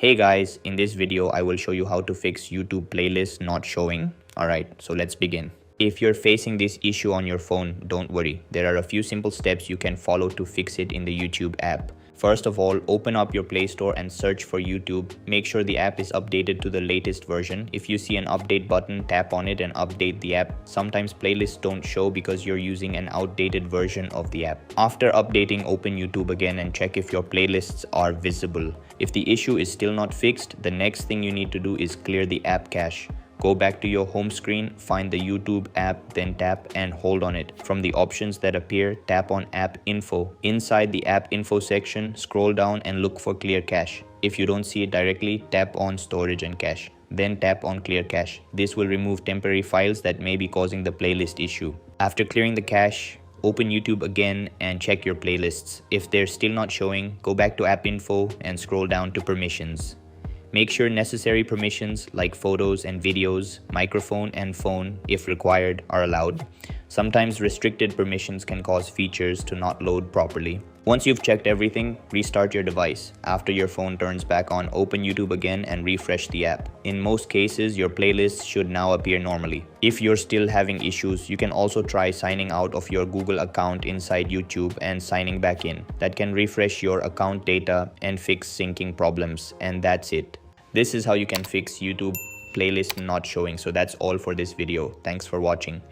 Hey guys, in this video I will show you how to fix YouTube playlist not showing. Alright, so let's begin. If you're facing this issue on your phone, don't worry. There are a few simple steps you can follow to fix it in the YouTube app. First of all, open up your Play Store and search for YouTube. Make sure the app is updated to the latest version. If you see an update button, tap on it and update the app. Sometimes playlists don't show because you're using an outdated version of the app. After updating, open YouTube again and check if your playlists are visible. If the issue is still not fixed, the next thing you need to do is clear the app cache. Go back to your home screen, find the YouTube app, then tap and hold on it. From the options that appear, tap on App Info. Inside the App Info section, scroll down and look for Clear Cache. If you don't see it directly, tap on Storage and Cache. Then tap on Clear Cache. This will remove temporary files that may be causing the playlist issue. After clearing the cache, open YouTube again and check your playlists. If they're still not showing, go back to App Info and scroll down to Permissions. Make sure necessary permissions like photos and videos, microphone and phone, if required, are allowed. Sometimes restricted permissions can cause features to not load properly. Once you've checked everything, restart your device. After your phone turns back on, open YouTube again and refresh the app. In most cases, your playlist should now appear normally. If you're still having issues, you can also try signing out of your Google account inside YouTube and signing back in. That can refresh your account data and fix syncing problems, and that's it. This is how you can fix YouTube playlist not showing. So that's all for this video. Thanks for watching.